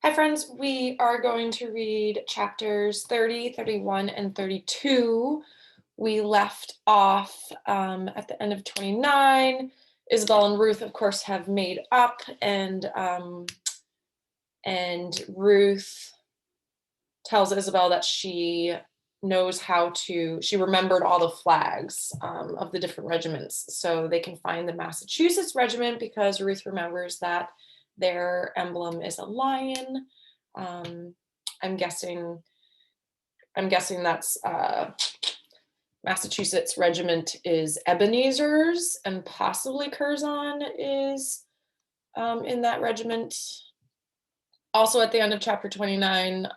Hi friends, we are going to read chapters 30, 31, and 32. We left off at the end of 29. Isabel and Ruth, of course, have made up, and Ruth tells Isabel that she knows she remembered all the flags of the different regiments, so they can find the Massachusetts regiment because Ruth remembers that their emblem is a lion. I'm guessing that's Massachusetts regiment is Ebenezer's, and possibly Curzon is in that regiment. Also, at the end of chapter 29,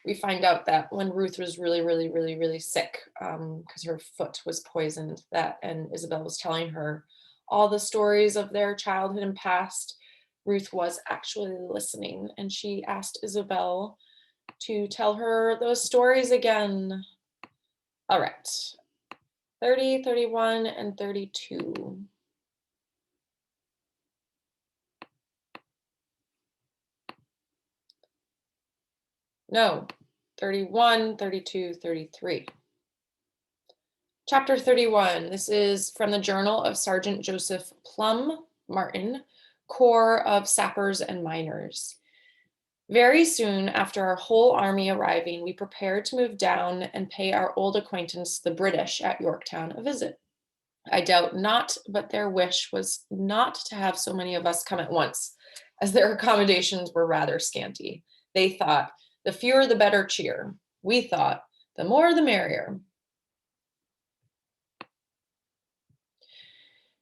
we find out that when Ruth was really sick, because her foot was poisoned, and Isabel was telling her all the stories of their childhood and past, Ruth was actually listening, and she asked Isabel to tell her those stories again. All right, 30, 31, and 32. No, 31, 32, 33. Chapter 31. This is from the Journal of Sergeant Joseph Plum Martin, Corps of Sappers and Miners. Very soon after our whole army arriving, we prepared to move down and pay our old acquaintance, the British, at Yorktown a visit. I doubt not, but their wish was not to have so many of us come at once, as their accommodations were rather scanty. They thought, the fewer the better cheer. We thought, the more the merrier.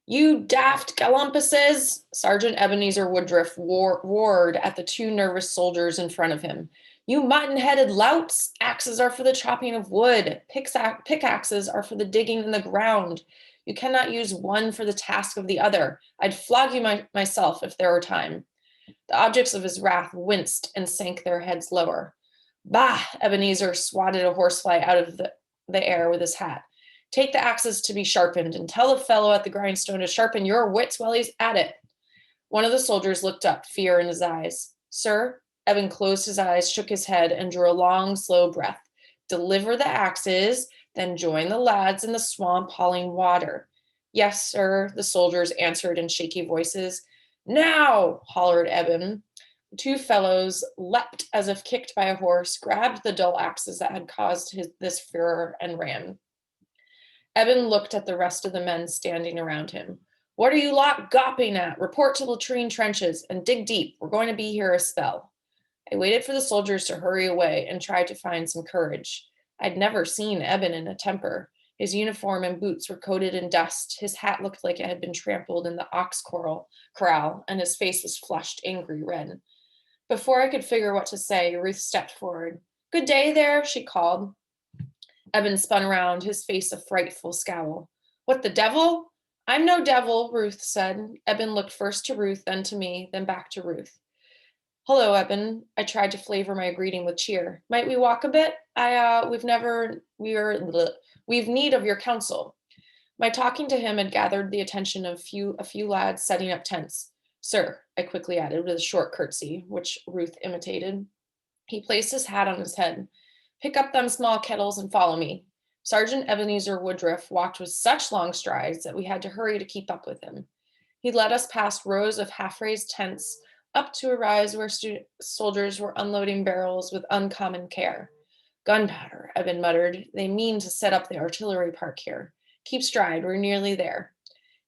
You daft galumpuses, Sergeant Ebenezer Woodruff roared at the two nervous soldiers in front of him. You mutton-headed louts, axes are for the chopping of wood. Pickaxes are for the digging in the ground. You cannot use one for the task of the other. I'd flog you myself if there were time. The objects of his wrath winced and sank their heads lower. Bah! Ebenezer swatted a horsefly out of the air with his hat. Take the axes to be sharpened, and tell the fellow at the grindstone to sharpen your wits while he's at it. One of the soldiers looked up, fear in his eyes. Sir? Eben closed his eyes, shook his head, and drew a long, slow breath. Deliver the axes, then join the lads in the swamp hauling water. Yes, sir, the soldiers answered in shaky voices. Now, hollered Eben. The two fellows leapt as if kicked by a horse, grabbed the dull axes that had caused this furor, and ran. Eben looked at the rest of the men standing around him. What are you lot gawping at? Report to latrine trenches and dig deep. We're going to be here a spell. I waited for the soldiers to hurry away and tried to find some courage. I'd never seen Eben in a temper. His uniform and boots were coated in dust. His hat looked like it had been trampled in the ox corral, and his face was flushed, angry red. Before I could figure what to say, Ruth stepped forward. Good day there, she called. Eben spun around, his face a frightful scowl. What the devil? I'm no devil, Ruth said. Eben looked first to Ruth, then to me, then back to Ruth. Hello, Eben. I tried to flavor my greeting with cheer. Might we walk a bit? We've need of your counsel. My talking to him had gathered the attention of a few lads setting up tents. Sir, I quickly added with a short curtsy, which Ruth imitated. He placed his hat on his head. Pick up them small kettles and follow me. Sergeant Ebenezer Woodruff walked with such long strides that we had to hurry to keep up with him. He led us past rows of half-raised tents, up to a rise where soldiers were unloading barrels with uncommon care. Gunpowder, Eben muttered. They mean to set up the artillery park here. Keep stride, we're nearly there.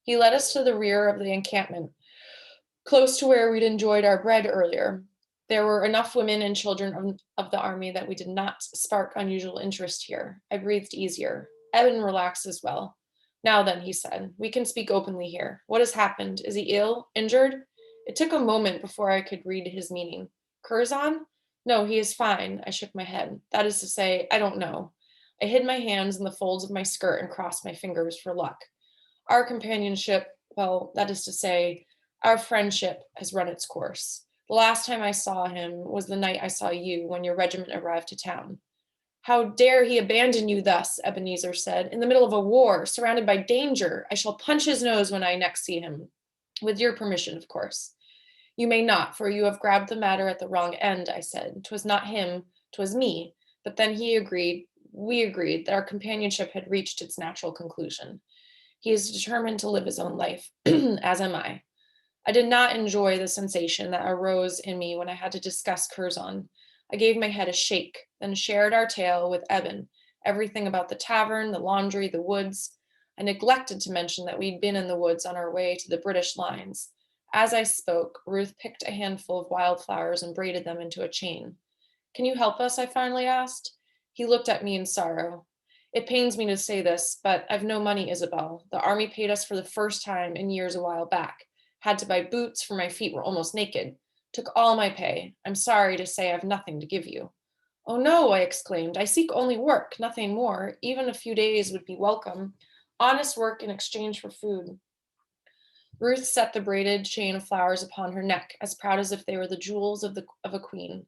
He led us to the rear of the encampment, close to where we'd enjoyed our bread earlier. There were enough women and children of the army that we did not spark unusual interest here. I breathed easier. Eben relaxed as well. Now then, he said, we can speak openly here. What has happened? Is he ill? Injured? It took a moment before I could read his meaning. Curzon? No, he is fine. I shook my head. That is to say, I don't know. I hid my hands in the folds of my skirt and crossed my fingers for luck. Our companionship, well, that is to say, our friendship has run its course. The last time I saw him was the night I saw you when your regiment arrived to town. How dare he abandon you thus, Ebenezer said, in the middle of a war, surrounded by danger. I shall punch his nose when I next see him. With your permission, of course. You may not, for you have grabbed the matter at the wrong end, I said. 'Twas not him, 'twas me. But then we agreed that our companionship had reached its natural conclusion. He is determined to live his own life, as am I. I did not enjoy the sensation that arose in me when I had to discuss Curzon. I gave my head a shake, then shared our tale with Eben, everything about the tavern, the laundry, the woods. I neglected to mention that we'd been in the woods on our way to the British lines. As I spoke, Ruth picked a handful of wildflowers and braided them into a chain. Can you help us? I finally asked. He looked at me in sorrow. It pains me to say this, but I've no money, Isabel. The army paid us for the first time in years a while back. Had to buy boots, for my feet were almost naked. Took all my pay. I'm sorry to say I've nothing to give you. Oh no, I exclaimed. I seek only work, nothing more. Even a few days would be welcome. Honest work in exchange for food. Ruth set the braided chain of flowers upon her neck, as proud as if they were the jewels of a queen.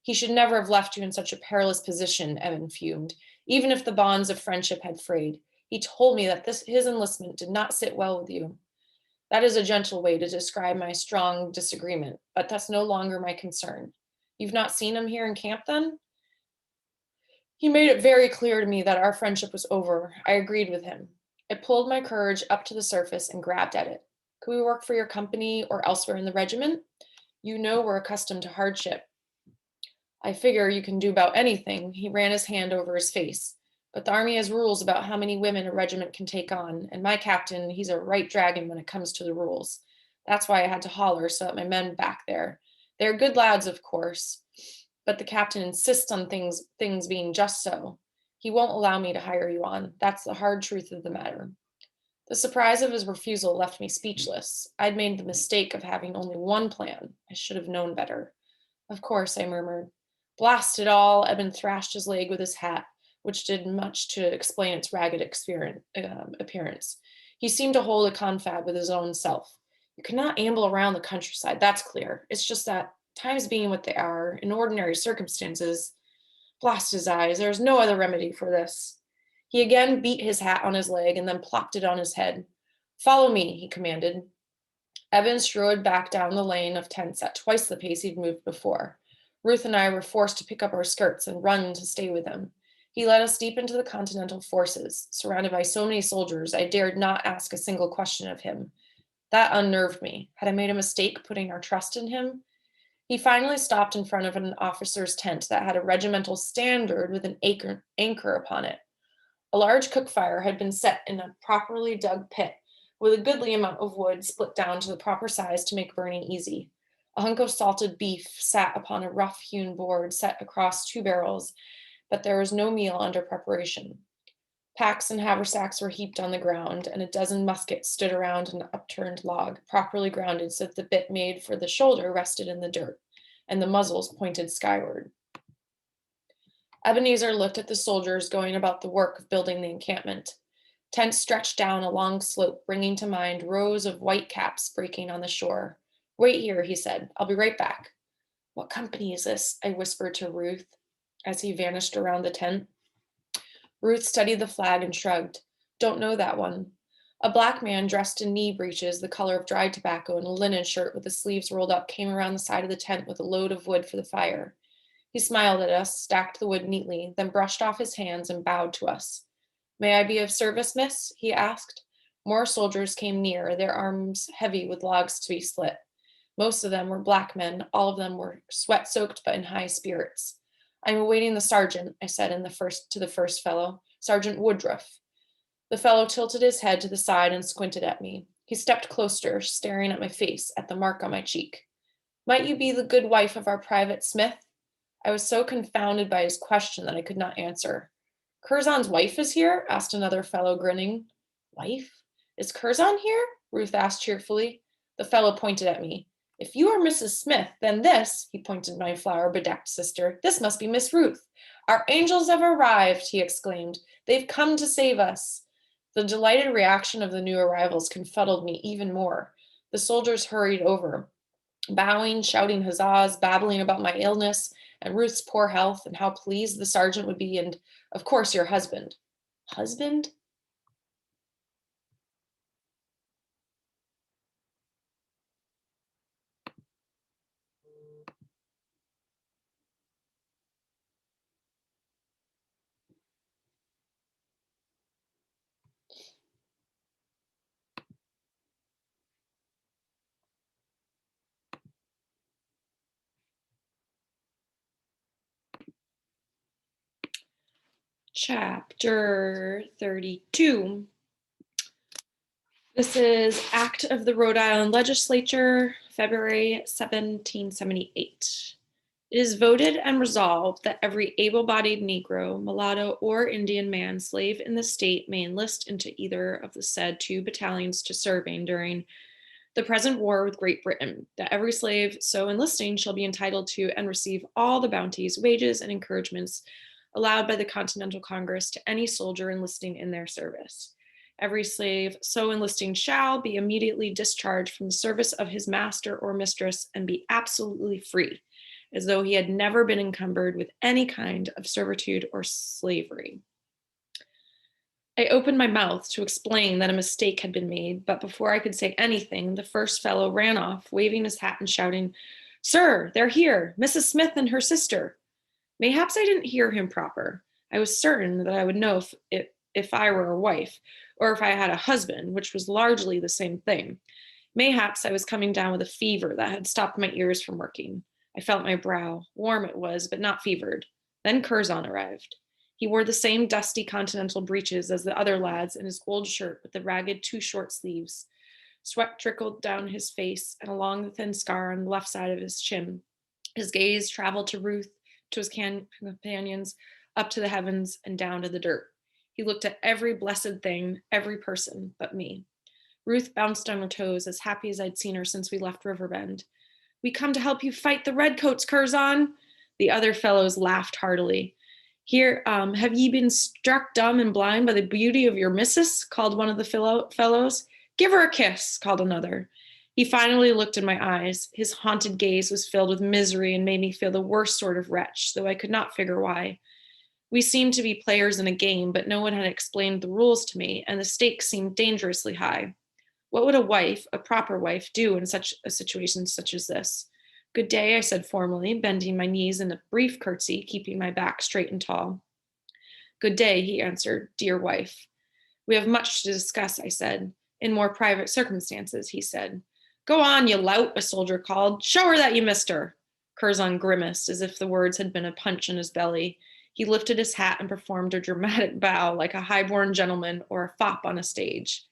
He should never have left you in such a perilous position, Evan fumed, even if the bonds of friendship had frayed. He told me that his enlistment did not sit well with you. That is a gentle way to describe my strong disagreement, but that's no longer my concern. You've not seen him here in camp then? He made it very clear to me that our friendship was over. I agreed with him. I pulled my courage up to the surface and grabbed at it. Could we work for your company or elsewhere in the regiment? You know we're accustomed to hardship. I figure you can do about anything. He ran his hand over his face. But the army has rules about how many women a regiment can take on, and my captain, he's a right dragon when it comes to the rules. That's why I had to holler so that my men back there. They're good lads, of course, but the captain insists on things being just so. He won't allow me to hire you on. That's the hard truth of the matter. The surprise of his refusal left me speechless. I'd made the mistake of having only one plan. I should have known better. Of course, I murmured. Blast it all, Eben thrashed his leg with his hat, which did much to explain its ragged appearance. He seemed to hold a confab with his own self. You cannot amble around the countryside, that's clear. It's just that, times being what they are, in ordinary circumstances, blast his eyes, there is no other remedy for this. He again beat his hat on his leg and then plopped it on his head. Follow me, he commanded. Evan strode back down the lane of tents at twice the pace he'd moved before. Ruth and I were forced to pick up our skirts and run to stay with him. He led us deep into the Continental forces. Surrounded by so many soldiers, I dared not ask a single question of him. That unnerved me. Had I made a mistake putting our trust in him? He finally stopped in front of an officer's tent that had a regimental standard with an anchor upon it. A large cook fire had been set in a properly dug pit, with a goodly amount of wood split down to the proper size to make burning easy. A hunk of salted beef sat upon a rough-hewn board set across two barrels, but there was no meal under preparation. Packs and haversacks were heaped on the ground, and a dozen muskets stood around an upturned log, properly grounded so that the bit made for the shoulder rested in the dirt, and the muzzles pointed skyward. Ebenezer looked at the soldiers going about the work of building the encampment. Tents stretched down a long slope, bringing to mind rows of white caps breaking on the shore. Wait here, he said. I'll be right back. What company is this? I whispered to Ruth as he vanished around the tent. Ruth studied the flag and shrugged. Don't know that one. A black man dressed in knee breeches the color of dried tobacco and a linen shirt with the sleeves rolled up came around the side of the tent with a load of wood for the fire. He smiled at us, stacked the wood neatly, then brushed off his hands and bowed to us. May I be of service, miss? He asked. More soldiers came near, their arms heavy with logs to be split. Most of them were black men, all of them were sweat-soaked but in high spirits. I'm awaiting the sergeant, I said to the first fellow, Sergeant Woodruff. The fellow tilted his head to the side and squinted at me. He stepped closer, staring at my face, at the mark on my cheek. Might you be the good wife of our private Smith? I was so confounded by his question that I could not answer. Curzon's wife is here? Asked another fellow, grinning. Wife? Is Curzon here? Ruth asked cheerfully. The fellow pointed at me. If you are Mrs. Smith, then this, he pointed to my flower-bedecked sister, this must be Miss Ruth. Our angels have arrived, he exclaimed. They've come to save us. The delighted reaction of the new arrivals confuddled me even more. The soldiers hurried over, bowing, shouting huzzahs, babbling about my illness and Ruth's poor health and how pleased the sergeant would be and, of course, your husband. Husband? Chapter 32. This is Act of the Rhode Island Legislature, February 1778. It is voted and resolved that every able-bodied Negro, mulatto, or Indian man, slave in the state may enlist into either of the said two battalions to serving during the present war with Great Britain, that every slave so enlisting shall be entitled to and receive all the bounties, wages, and encouragements allowed by the Continental Congress to any soldier enlisting in their service. Every slave so enlisting shall be immediately discharged from the service of his master or mistress and be absolutely free, as though he had never been encumbered with any kind of servitude or slavery. I opened my mouth to explain that a mistake had been made, but before I could say anything, the first fellow ran off, waving his hat and shouting, "Sir, they're here, Mrs. Smith and her sister." Mayhaps I didn't hear him proper. I was certain that I would know if I were a wife, or if I had a husband, which was largely the same thing. Mayhaps I was coming down with a fever that had stopped my ears from working. I felt my brow. Warm it was, but not fevered. Then Curzon arrived. He wore the same dusty continental breeches as the other lads and his old shirt with the ragged too short sleeves. Sweat trickled down his face and along the thin scar on the left side of his chin. His gaze traveled to Ruth, to his companions, up to the heavens, and down to the dirt. He looked at every blessed thing, every person, but me. Ruth bounced on her toes, as happy as I'd seen her since we left Riverbend. "We come to help you fight the redcoats, Curzon." The other fellows laughed heartily. "Here, have ye been struck dumb and blind by the beauty of your missus?" called one of the fellows. "Give her a kiss," called another. He finally looked in my eyes. His haunted gaze was filled with misery and made me feel the worst sort of wretch, though I could not figure why. We seemed to be players in a game, but no one had explained the rules to me, and the stakes seemed dangerously high. What would a wife, a proper wife, do in such a situation such as this? "Good day," I said formally, bending my knees in a brief curtsy, keeping my back straight and tall. "Good day," he answered, "dear wife." "We have much to discuss," I said. "In more private circumstances," he said. "Go on, you lout," a soldier called. "Show her that you missed her." Curzon grimaced as if the words had been a punch in his belly. He lifted his hat and performed a dramatic bow like a high-born gentleman or a fop on a stage.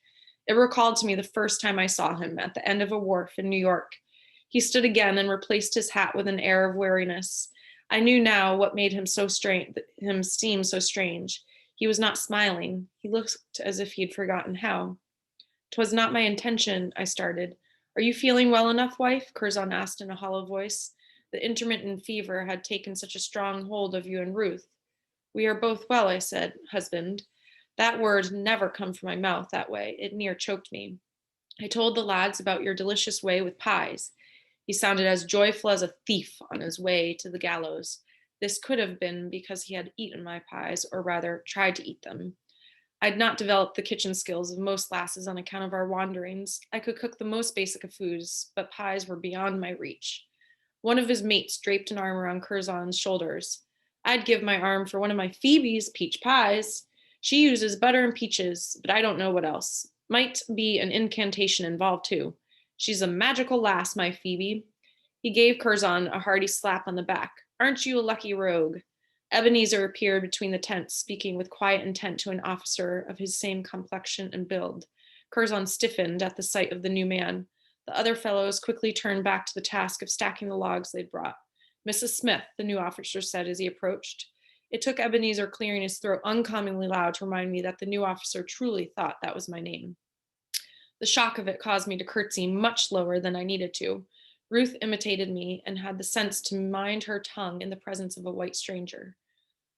It recalled to me the first time I saw him at the end of a wharf in New York. He stood again and replaced his hat with an air of weariness. I knew now what made him seem so strange. He was not smiling. He looked as if he had forgotten how. "'Twas not my intention," I started. "Are you feeling well enough, wife?" Curzon asked in a hollow voice. The intermittent fever had taken such a strong hold of you and Ruth. "We are both well," I said. "Husband." That word never come from my mouth that way. It near choked me. "I told the lads about your delicious way with pies." He sounded as joyful as a thief on his way to the gallows. This could have been because he had eaten my pies, or rather tried to eat them. I'd not developed the kitchen skills of most lasses on account of our wanderings. I could cook the most basic of foods, but pies were beyond my reach. One of his mates draped an arm around Curzon's shoulders. "I'd give my arm for one of my Phoebe's peach pies. She uses butter and peaches, but I don't know what else. Might be an incantation involved too. She's a magical lass, my Phoebe." He gave Curzon a hearty slap on the back. "Aren't you a lucky rogue?" Ebenezer appeared between the tents, speaking with quiet intent to an officer of his same complexion and build. Curzon stiffened at the sight of the new man. The other fellows quickly turned back to the task of stacking the logs they'd brought. "Mrs. Smith," the new officer said as he approached. It took Ebenezer clearing his throat uncommonly loud to remind me that the new officer truly thought that was my name. The shock of it caused me to curtsy much lower than I needed to. Ruth imitated me and had the sense to mind her tongue in the presence of a white stranger.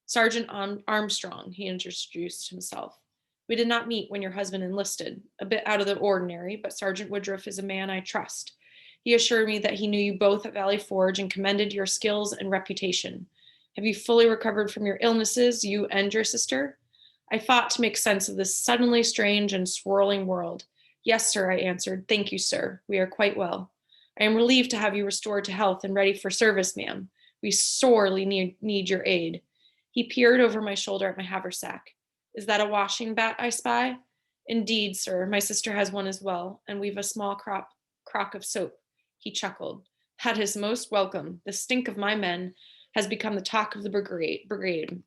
"Sergeant Armstrong," he introduced himself. "We did not meet when your husband enlisted. A bit out of the ordinary, but Sergeant Woodruff is a man I trust. He assured me that he knew you both at Valley Forge and commended your skills and reputation. Have you fully recovered from your illnesses, you and your sister?" I fought to make sense of this suddenly strange and swirling world. "Yes, sir," I answered. "Thank you, sir. We are quite well. I am relieved to have you restored to health and ready for service, ma'am. We sorely need your aid." He peered over my shoulder at my haversack. "Is that a washing bat I spy?" "Indeed, sir, my sister has one as well, and we've a small crock of soap." He chuckled. "That is most welcome. The stink of my men has become the talk of the brigade.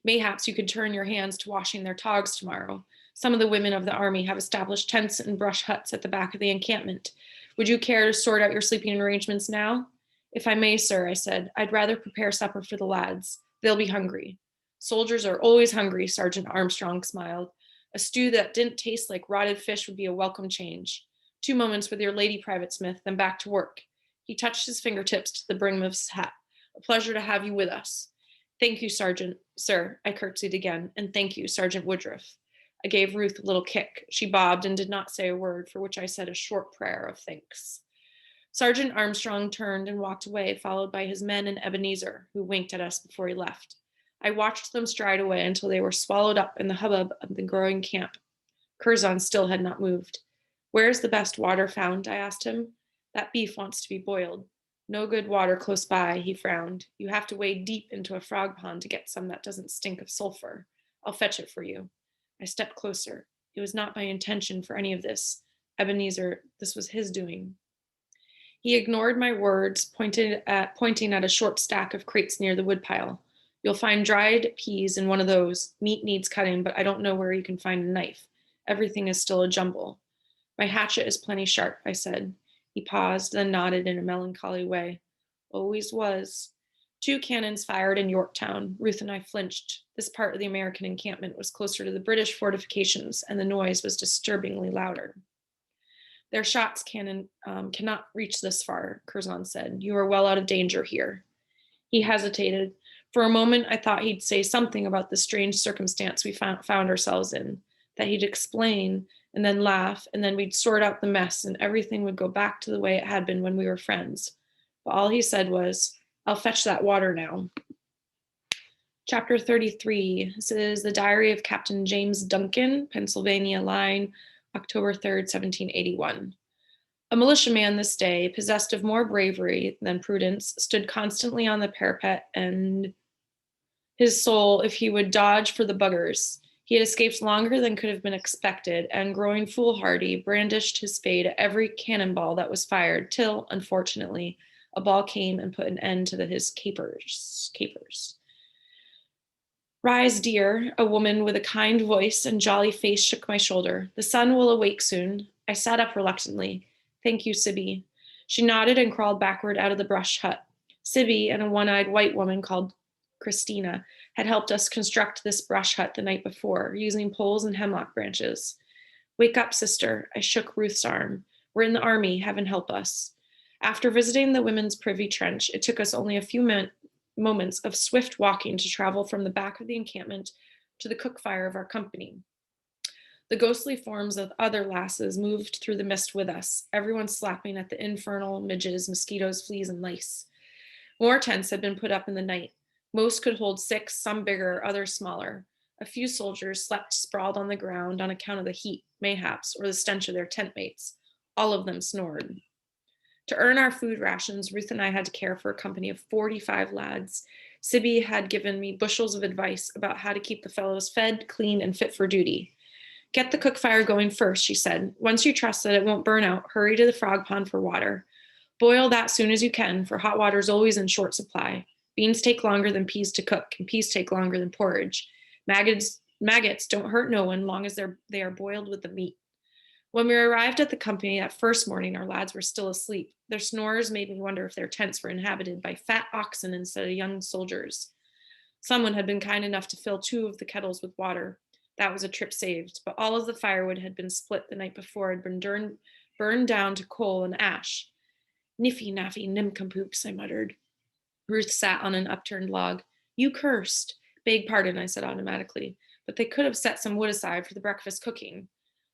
Mayhaps you could turn your hands to washing their togs tomorrow. Some of the women of the army have established tents and brush huts at the back of the encampment. Would you care to sort out your sleeping arrangements now? If I may, sir, I said, I'd rather prepare supper for the lads. They'll be hungry. Soldiers are always hungry, Sergeant Armstrong smiled. A stew that didn't taste like rotted fish would be a welcome change. 2 moments with your lady, Private Smith, then back to work. He touched his fingertips to the brim of his hat. A pleasure to have you with us. Thank you, Sergeant, sir, I curtsied again, and thank you, Sergeant Woodruff. I gave Ruth a little kick. She bobbed and did not say a word, for which I said a short prayer of thanks. Sergeant Armstrong turned and walked away, followed by his men and Ebenezer, who winked at us before he left. I watched them stride away until they were swallowed up in the hubbub of the growing camp. Curzon still had not moved. Where is the best water found? I asked him. That beef wants to be boiled. No good water close by, he frowned. You have to wade deep into a frog pond to get some that doesn't stink of sulfur. I'll fetch it for you. I stepped closer. It was not my intention for any of this. Ebenezer, this was his doing. He ignored my words, pointing at a short stack of crates near the woodpile. You'll find dried peas in one of those. Meat needs cutting, but I don't know where you can find a knife. Everything is still a jumble. My hatchet is plenty sharp, I said. He paused, then nodded in a melancholy way. Always was. 2 cannons fired in Yorktown. Ruth and I flinched. This part of the American encampment was closer to the British fortifications, and the noise was disturbingly louder. Their shots cannot reach this far, Curzon said. You are well out of danger here. He hesitated. For a moment, I thought he'd say something about the strange circumstance we found ourselves in, that he'd explain and then laugh, and then we'd sort out the mess and everything would go back to the way it had been when we were friends. But all he said was, I'll fetch that water now. Chapter 33. This is the diary of Captain James Duncan, Pennsylvania line, October 3rd, 1781. A militiaman this day, possessed of more bravery than prudence, stood constantly on the parapet, and his soul, if he would dodge for the buggers. He had escaped longer than could have been expected, and growing foolhardy, brandished his spade at every cannonball that was fired, till, unfortunately, a ball came and put an end to his capers. Rise, dear, a woman with a kind voice and jolly face shook my shoulder. The sun will awake soon. I sat up reluctantly. Thank you, Sibby. She nodded and crawled backward out of the brush hut. Sibby and a one-eyed white woman called Christina had helped us construct this brush hut the night before, using poles and hemlock branches. Wake up, sister. I shook Ruth's arm. We're in the army. Heaven help us. After visiting the women's privy trench, it took us only a few moments of swift walking to travel from the back of the encampment to the cook fire of our company. The ghostly forms of other lasses moved through the mist with us, everyone slapping at the infernal midges, mosquitoes, fleas, and lice. More tents had been put up in the night. Most could hold 6, some bigger, others smaller. A few soldiers slept sprawled on the ground on account of the heat, mayhaps, or the stench of their tent mates. All of them snored. To earn our food rations, Ruth and I had to care for a company of 45 lads. Sibby had given me bushels of advice about how to keep the fellows fed, clean, and fit for duty. Get the cook fire going first, she said. Once you trust that it won't burn out, hurry to the frog pond for water. Boil that soon as you can, for hot water is always in short supply. Beans take longer than peas to cook, and peas take longer than porridge. Maggots don't hurt no one long as they are boiled with the meat. When we arrived at the company that first morning, our lads were still asleep. Their snores made me wonder if their tents were inhabited by fat oxen instead of young soldiers. Someone had been kind enough to fill 2 of the kettles with water. That was a trip saved, but all of the firewood had been split the night before and been burned down to coal and ash. Niffy naffy nincompoop," I muttered. Ruth sat on an upturned log. You cursed. Beg pardon, I said automatically, but they could have set some wood aside for the breakfast cooking.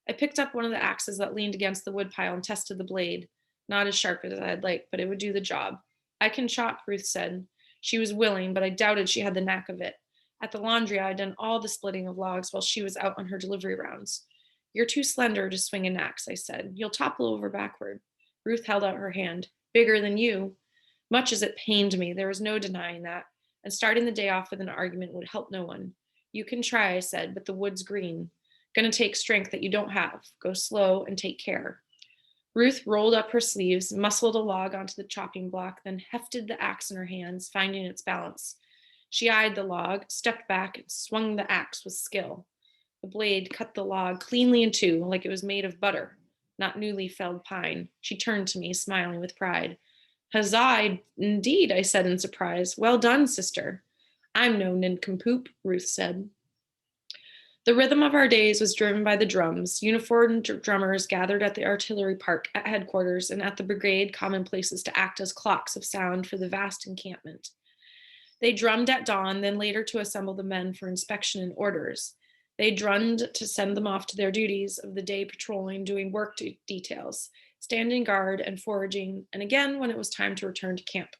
I picked up one of the axes that leaned against the woodpile and tested the blade. Not as sharp as I'd like, but it would do the job. I can chop, Ruth said. She was willing, but I doubted she had the knack of it. At the laundry, I had done all the splitting of logs while she was out on her delivery rounds. You're too slender to swing an axe, I said. You'll topple over backward. Ruth held out her hand. Bigger than you. Much as it pained me, there was no denying that, and starting the day off with an argument would help no one. You can try, I said, but the wood's green. Gonna take strength that you don't have. Go slow and take care. Ruth rolled up her sleeves, muscled a log onto the chopping block, then hefted the axe in her hands, finding its balance. She eyed the log, stepped back, and swung the axe with skill. The blade cut the log cleanly in two, like it was made of butter, not newly felled pine. She turned to me, smiling with pride. Huzzah, indeed, I said in surprise. Well done, sister. I'm no nincompoop, Ruth said. The rhythm of our days was driven by the drums. Uniformed drummers gathered at the artillery park at headquarters and at the brigade common places to act as clocks of sound for the vast encampment. They drummed at dawn, then later to assemble the men for inspection and orders. They drummed to send them off to their duties of the day patrolling, doing work details, standing guard and foraging, and again when it was time to return to camp.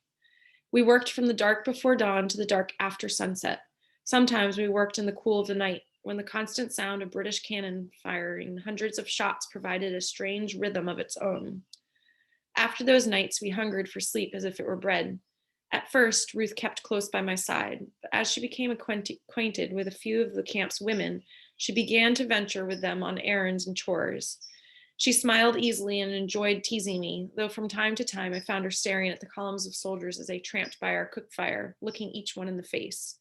We worked from the dark before dawn to the dark after sunset. Sometimes we worked in the cool of the night, when the constant sound of British cannon firing hundreds of shots provided a strange rhythm of its own. After those nights, we hungered for sleep as if it were bread. At first, Ruth kept close by my side, but as she became acquainted with a few of the camp's women, she began to venture with them on errands and chores. She smiled easily and enjoyed teasing me, though from time to time I found her staring at the columns of soldiers as they tramped by our cook fire, looking each one in the face.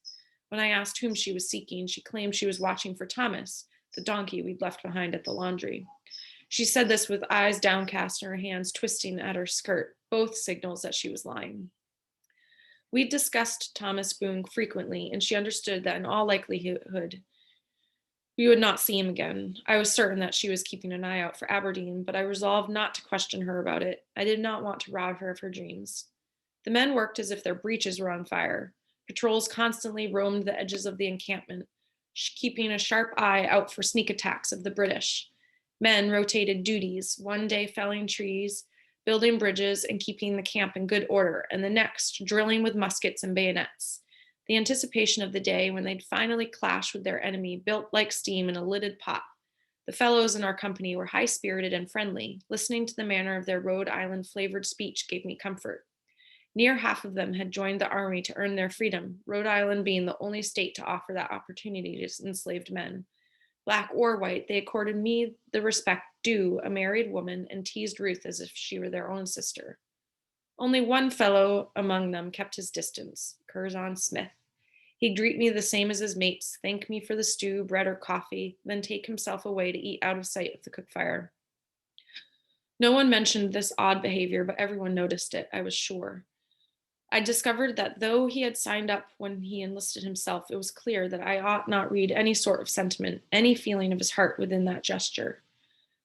When I asked whom she was seeking, she claimed she was watching for Thomas, the donkey we'd left behind at the laundry. She said this with eyes downcast and her hands twisting at her skirt, both signals that she was lying. We'd discussed Thomas Boone frequently, and she understood that in all likelihood we would not see him again. I was certain that she was keeping an eye out for Aberdeen, but I resolved not to question her about it. I did not want to rob her of her dreams. The men worked as if their breeches were on fire. Patrols constantly roamed the edges of the encampment, keeping a sharp eye out for sneak attacks of the British. Men rotated duties, one day felling trees, building bridges, and keeping the camp in good order, and the next drilling with muskets and bayonets. The anticipation of the day when they'd finally clash with their enemy built like steam in a lidded pot. The fellows in our company were high-spirited and friendly. Listening to the manner of their Rhode Island flavored speech gave me comfort. Near half of them had joined the army to earn their freedom, Rhode Island being the only state to offer that opportunity to enslaved men. Black or white, they accorded me the respect due a married woman and teased Ruth as if she were their own sister. Only one fellow among them kept his distance, Curzon Smith. He'd greet me the same as his mates, thank me for the stew, bread, or coffee, then take himself away to eat out of sight of the cook fire. No one mentioned this odd behavior, but everyone noticed it, I was sure. I discovered that though he had signed up when he enlisted himself, it was clear that I ought not read any sort of sentiment, any feeling of his heart within that gesture.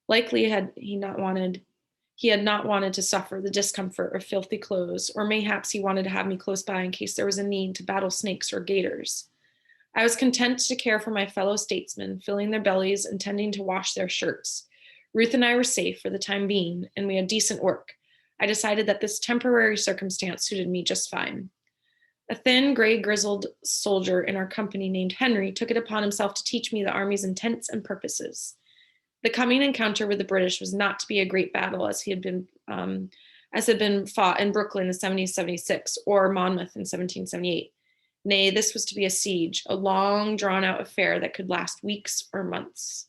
Likely he had not wanted to suffer the discomfort of filthy clothes, or mayhaps he wanted to have me close by in case there was a need to battle snakes or gators. I was content to care for my fellow statesmen, filling their bellies and tending to wash their shirts. Ruth and I were safe for the time being, and we had decent work. I decided that this temporary circumstance suited me just fine. A thin, gray, grizzled soldier in our company named Henry took it upon himself to teach me the Army's intents and purposes. The coming encounter with the British was not to be a great battle as had been fought in Brooklyn in 1776 or Monmouth in 1778. Nay, this was to be a siege, a long, drawn-out affair that could last weeks or months.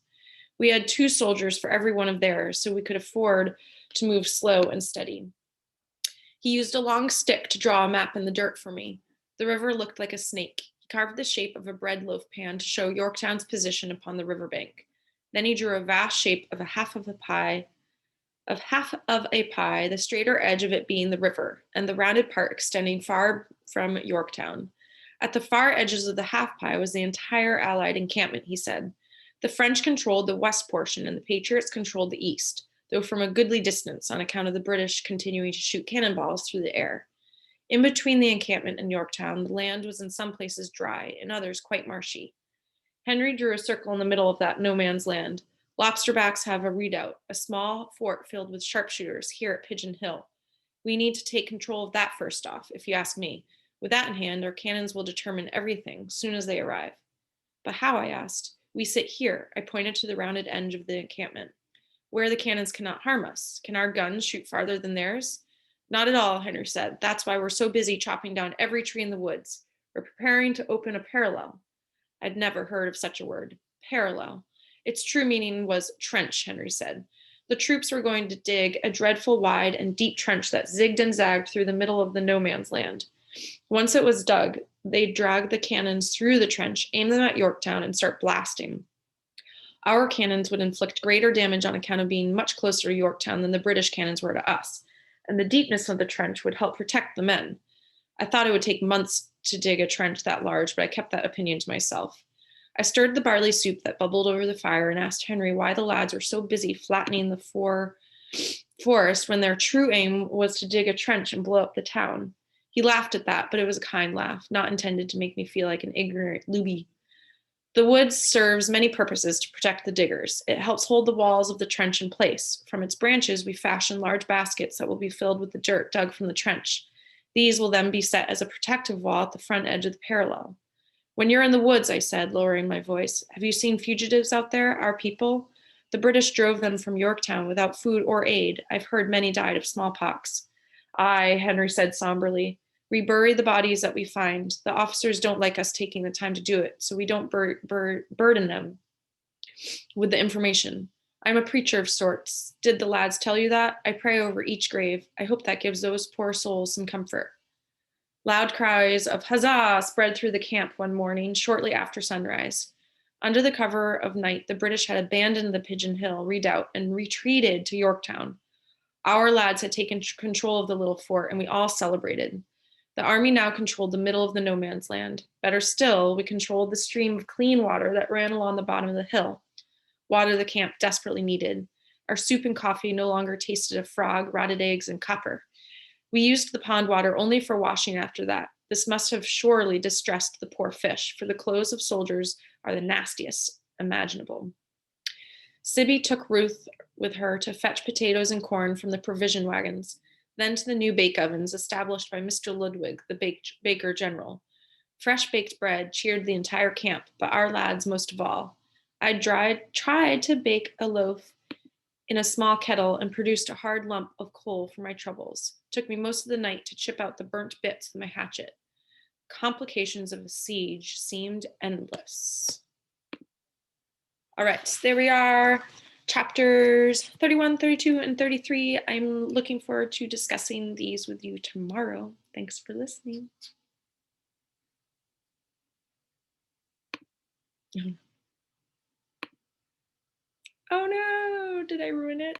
We had 2 soldiers for every one of theirs, so we could afford to move slow and steady. He used a long stick to draw a map in the dirt for me. The river looked like a snake. He carved the shape of a bread loaf pan to show Yorktown's position upon the riverbank. Then he drew a vast shape of half of a pie, the straighter edge of it being the river, and the rounded part extending far from Yorktown. At the far edges of the half pie was the entire Allied encampment, he said. The French controlled the west portion, and the Patriots controlled the east, though from a goodly distance on account of the British continuing to shoot cannonballs through the air. In between the encampment and Yorktown, the land was in some places dry, in others quite marshy. Henry drew a circle in the middle of that no man's land. Lobsterbacks have a redoubt, a small fort filled with sharpshooters here at Pigeon Hill. We need to take control of that first off, if you ask me. With that in hand, our cannons will determine everything, soon as they arrive. But how, I asked. We sit here, I pointed to the rounded edge of the encampment, where the cannons cannot harm us. Can our guns shoot farther than theirs? Not at all, Henry said. That's why we're so busy chopping down every tree in the woods. We're preparing to open a parallel. I'd never heard of such a word. Parallel. Its true meaning was trench, Henry said. The troops were going to dig a dreadful wide and deep trench that zigged and zagged through the middle of the no man's land. Once it was dug, They'd drag the cannons through the trench, aim them at Yorktown, and start blasting. Our cannons would inflict greater damage on account of being much closer to Yorktown than the British cannons were to us, and the deepness of the trench would help protect the men. I thought it would take months to dig a trench that large, but I kept that opinion to myself. I stirred the barley soup that bubbled over the fire and asked Henry why the lads were so busy flattening the forest when their true aim was to dig a trench and blow up the town. He laughed at that, but it was a kind laugh, not intended to make me feel like an ignorant looby. The wood serves many purposes to protect the diggers. It helps hold the walls of the trench in place. From its branches, we fashion large baskets that will be filled with the dirt dug from the trench. These will then be set as a protective wall at the front edge of the parallel. When you're in the woods, I said, lowering my voice, have you seen fugitives out there, our people? The British drove them from Yorktown without food or aid. I've heard many died of smallpox. Aye, Henry said somberly. We bury the bodies that we find. The officers don't like us taking the time to do it, so we don't burden them with the information. I'm a preacher of sorts. Did the lads tell you that? I pray over each grave. I hope that gives those poor souls some comfort. Loud cries of huzzah spread through the camp one morning shortly after sunrise. Under the cover of night, the British had abandoned the Pigeon Hill redoubt and retreated to Yorktown. Our lads had taken control of the little fort, and we all celebrated. The army now controlled the middle of the no man's land. Better still, we controlled the stream of clean water that ran along the bottom of the hill, water the camp desperately needed. Our soup and coffee no longer tasted of frog, rotted eggs, and copper. We used the pond water only for washing after that. This must have surely distressed the poor fish, for the clothes of soldiers are the nastiest imaginable. Sibby took Ruth with her to fetch potatoes and corn from the provision wagons, then to the new bake ovens established by Mr. Ludwig, the baker general. Fresh baked bread cheered the entire camp, but our lads most of all. I tried to bake a loaf in a small kettle and produced a hard lump of coal for my troubles. It took me most of the night to chip out the burnt bits with my hatchet. Complications of a siege seemed endless. All right, there we are. Chapters 31, 32, and 33. I'm looking forward to discussing these with you tomorrow. Thanks for listening. Oh no, did I ruin it?